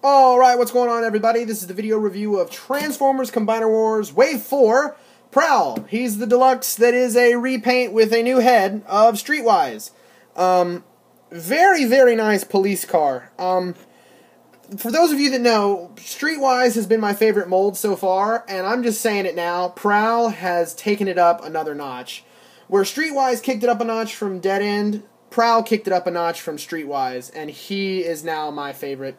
Alright, what's going on, everybody? This is the video review of Transformers Combiner Wars Wave 4 Prowl. He's the deluxe that is a repaint with a new head of Streetwise. Very, very nice police car. For those of you that know, Streetwise has been my favorite mold so far, and I'm just saying it now, Prowl has taken it up another notch. Where Streetwise kicked it up a notch from Dead End, Prowl kicked it up a notch from Streetwise, and he is now my favorite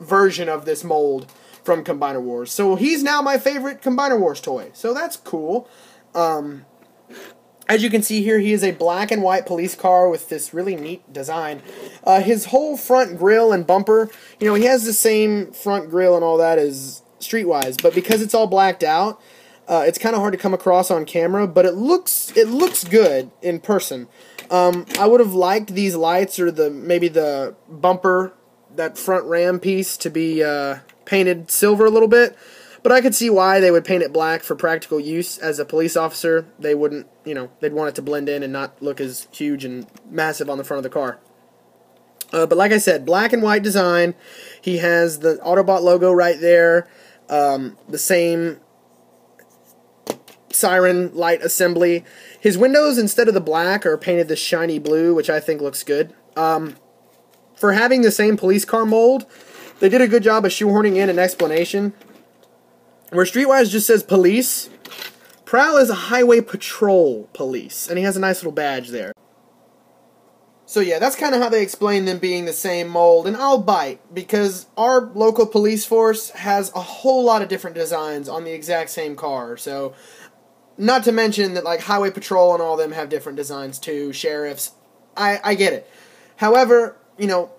version of this mold from Combiner Wars. So he's now my favorite Combiner Wars toy. So that's cool. As you can see here, he is a black and white police car with this really neat design. His whole front grille and bumper, you know, he has the same front grille and all that as Streetwise, but because it's all blacked out, it's kind of hard to come across on camera, but it looks good in person. I would have liked these lights or maybe the bumper, that front ram piece, to be painted silver a little bit, but I could see why they would paint it black for practical use. As a police officer, they wouldn't, you know, they'd want it to blend in and not look as huge and massive on the front of the car. But like I said, black and white design. He has the Autobot logo right there, the same siren light assembly. His windows, instead of the black, are painted this shiny blue, which I think looks good. For having the same police car mold, they did a good job of shoehorning in an explanation. Where Streetwise just says police, Prowl is a highway patrol police, and he has a nice little badge there. So yeah, that's kind of how they explain them being the same mold, and I'll bite, because our local police force has a whole lot of different designs on the exact same car, so not to mention that like highway patrol and all of them have different designs too, sheriffs, I get it. However, you know,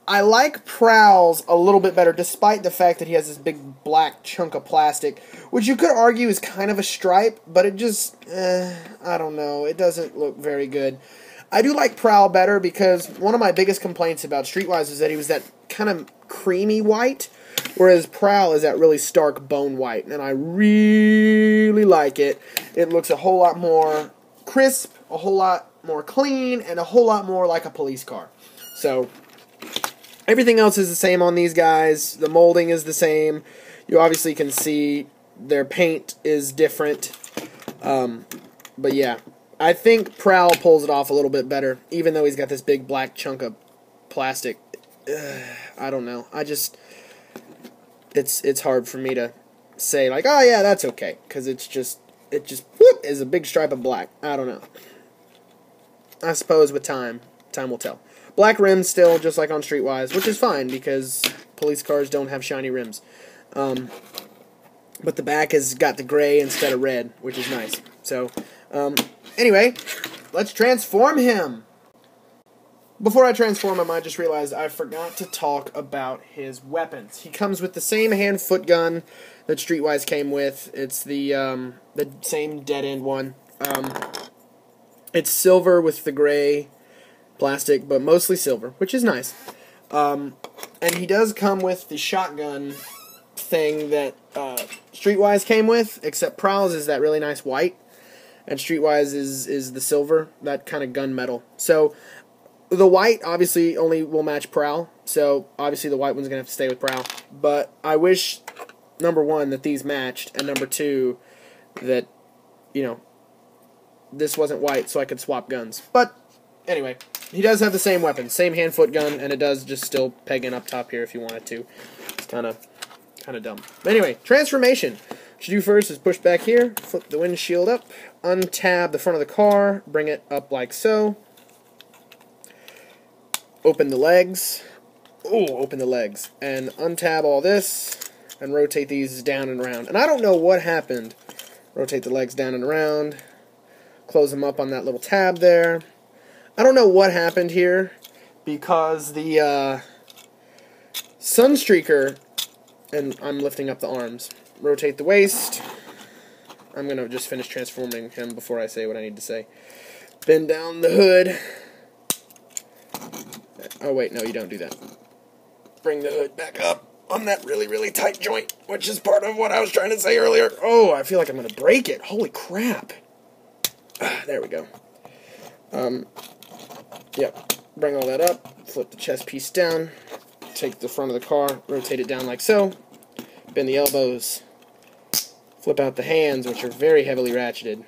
I like Prowl's a little bit better, despite the fact that he has this big black chunk of plastic, which you could argue is kind of a stripe, but it just, I don't know, it doesn't look very good. I do like Prowl better because one of my biggest complaints about Streetwise is that he was that kind of creamy white, whereas Prowl is that really stark bone white, and I really like it. It looks a whole lot more crisp, a whole lot more clean, and a whole lot more like a police car. So, everything else is the same on these guys. The molding is the same. You obviously can see their paint is different. But yeah, I think Prowl pulls it off a little bit better, even though he's got this big black chunk of plastic. I don't know. It's hard for me to say, like, oh yeah, that's okay, because it just whoop, is a big stripe of black. I don't know. I suppose with time will tell. Black rims still, just like on Streetwise, which is fine, because police cars don't have shiny rims. But the back has got the gray instead of red, which is nice. So, anyway, let's transform him! Before I transform him, I just realized I forgot to talk about his weapons. He comes with the same hand-foot gun that Streetwise came with. It's the same dead-end one. It's silver with the gray plastic, but mostly silver, which is nice. And he does come with the shotgun thing that Streetwise came with, except Prowl's is that really nice white, and Streetwise is the silver, that kind of gunmetal. So the white obviously only will match Prowl, so obviously the white one's going to have to stay with Prowl. But I wish, number one, that these matched, and number two, that, you know, this wasn't white so I could swap guns. But anyway, he does have the same weapon, same hand-foot gun, and it does just still peg in up top here if you wanted to. It's kind of dumb. But anyway, transformation. What you do first is push back here, flip the windshield up, untab the front of the car, bring it up like so. Open the legs. Ooh, open the legs. And untab all this, and rotate these down and around. And I don't know what happened. Rotate the legs down and around. Close them up on that little tab there. I don't know what happened here, because the Sunstreaker, and I'm lifting up the arms, rotate the waist. I'm going to just finish transforming him before I say what I need to say. Bend down the hood. Oh, wait, no, you don't do that. Bring the hood back up on that really, really tight joint, which is part of what I was trying to say earlier. Oh, I feel like I'm going to break it. Holy crap. There we go. Yep. Bring all that up. Flip the chest piece down. Take the front of the car. Rotate it down like so. Bend the elbows. Flip out the hands, which are very heavily ratcheted.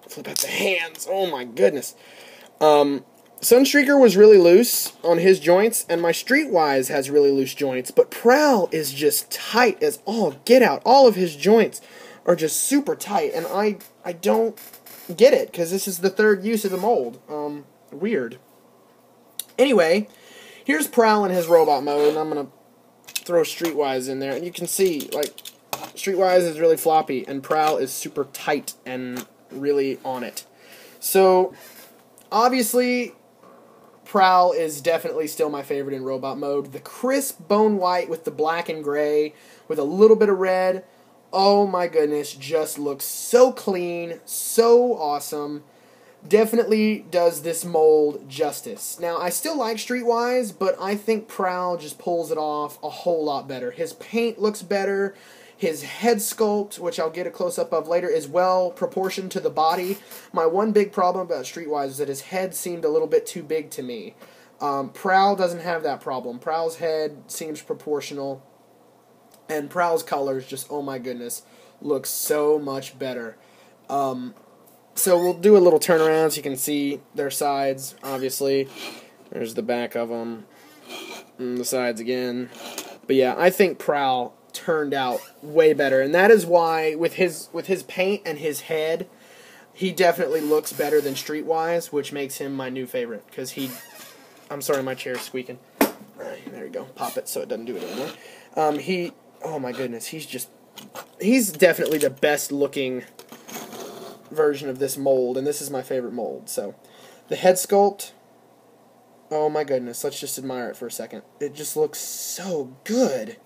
Flip out the hands. Oh my goodness. Sunstreaker was really loose on his joints, and my Streetwise has really loose joints, but Prowl is just tight as all get out. All of his joints are just super tight, and I don't get it, because this is the third use of the mold. Weird. Anyway, here's Prowl in his robot mode, and I'm going to throw Streetwise in there, and you can see, like, Streetwise is really floppy, and Prowl is super tight and really on it. So, obviously, Prowl is definitely still my favorite in robot mode. The crisp bone white with the black and gray with a little bit of red, oh my goodness, just looks so clean, so awesome. Definitely does this mold justice. Now, I still like Streetwise, but I think Prowl just pulls it off a whole lot better. His paint looks better. His head sculpt, which I'll get a close-up of later, is well proportioned to the body. My one big problem about Streetwise is that his head seemed a little bit too big to me. Prowl doesn't have that problem. Prowl's head seems proportional, and Prowl's colors just, oh my goodness, look so much better. So we'll do a little turnaround so you can see their sides, obviously. There's the back of them, and the sides again. But yeah, I think Prowl turned out way better, and that is why with his paint and his head, he definitely looks better than Streetwise, which makes him my new favorite, because I'm sorry, my chair's squeaking. There you go. Pop it so it doesn't do it anymore. Oh my goodness, he's definitely the best looking version of this mold, and this is my favorite mold. So the head sculpt, oh my goodness, let's just admire it for a second. It just looks so good.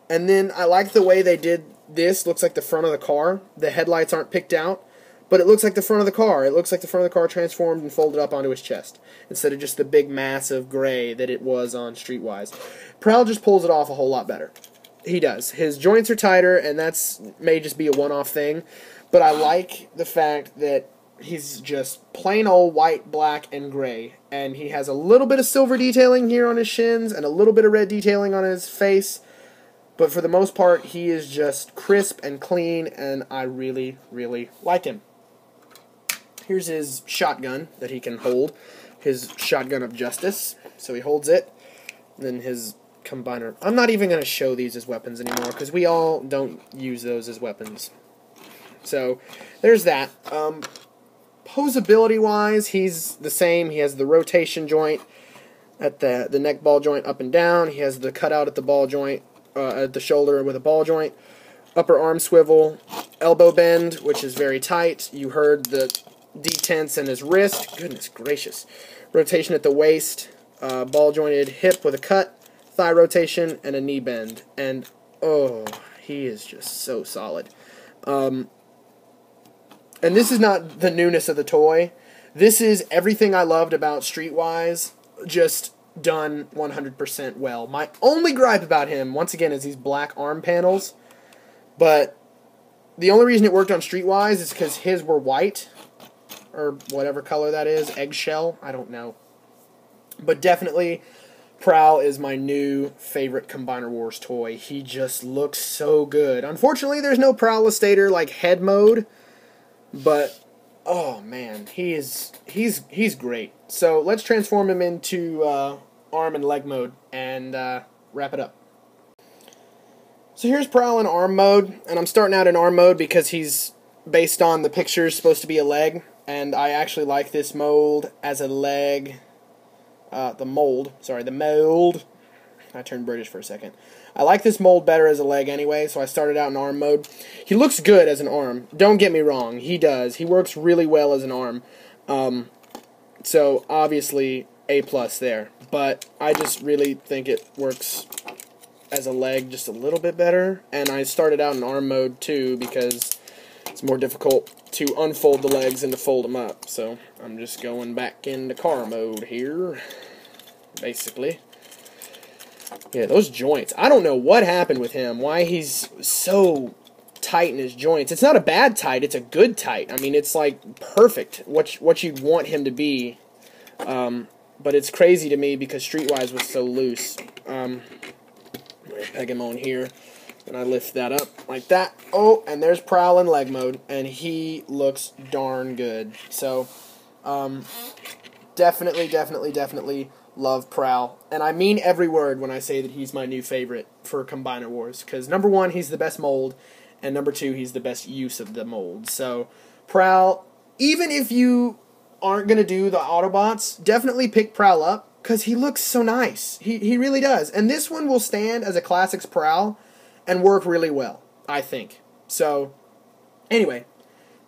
And then I like the way they did this. Looks like the front of the car. The headlights aren't picked out, but it looks like the front of the car. It looks like the front of the car transformed and folded up onto his chest, instead of just the big mass of gray that it was on Streetwise. Prowl just pulls it off a whole lot better. He does. His joints are tighter, and that's may just be a one-off thing, but I like the fact that he's just plain old white, black, and gray, and he has a little bit of silver detailing here on his shins and a little bit of red detailing on his face. But for the most part, he is just crisp and clean, and I really, really like him. Here's his shotgun that he can hold. His shotgun of justice. So he holds it. Then his combiner. I'm not even going to show these as weapons anymore, because we all don't use those as weapons. So, there's that. Posability-wise, he's the same. He has the rotation joint at the neck ball joint up and down. He has the cutout at the ball joint. At the shoulder with a ball joint, upper arm swivel, elbow bend, which is very tight. You heard the detents in his wrist. Goodness gracious. Rotation at the waist, ball jointed hip with a cut, thigh rotation, and a knee bend. And, oh, he is just so solid. And this is not the newness of the toy. This is everything I loved about Streetwise, just done 100% well. My only gripe about him, once again, is these black arm panels. But the only reason it worked on Streetwise is because his were white, or whatever color that is, eggshell, I don't know. But definitely, Prowl is my new favorite Combiner Wars toy. He just looks so good. Unfortunately, there's no Prowlistator like head mode, but oh man, he's great. So let's transform him into arm and leg mode and wrap it up. So here's Prowl in arm mode, and I'm starting out in arm mode because he's based on the pictures supposed to be a leg, and I actually like this mold as a leg. The mold. I turned British for a second. I like this mold better as a leg anyway, so I started out in arm mode. He looks good as an arm. Don't get me wrong, he does. He works really well as an arm. So, obviously, A+ there. But I just really think it works as a leg just a little bit better. And I started out in arm mode, too, because it's more difficult to unfold the legs and to fold them up. So, I'm just going back into car mode here, basically. Yeah, those joints. I don't know what happened with him, why he's so tight in his joints. It's not a bad tight, it's a good tight. I mean, it's like perfect, what you'd want him to be. But it's crazy to me because Streetwise was so loose. Peg him on here, and I lift that up like that. Oh, and there's Prowl in leg mode, and he looks darn good. So, definitely love Prowl. And I mean every word when I say that he's my new favorite for Combiner Wars. Because number one, he's the best mold, and number two, he's the best use of the mold. So, Prowl, even if you aren't going to do the Autobots, definitely pick Prowl up, because he looks so nice. He really does. And this one will stand as a Classics Prowl and work really well, I think. So, anyway,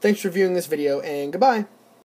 thanks for viewing this video, and goodbye.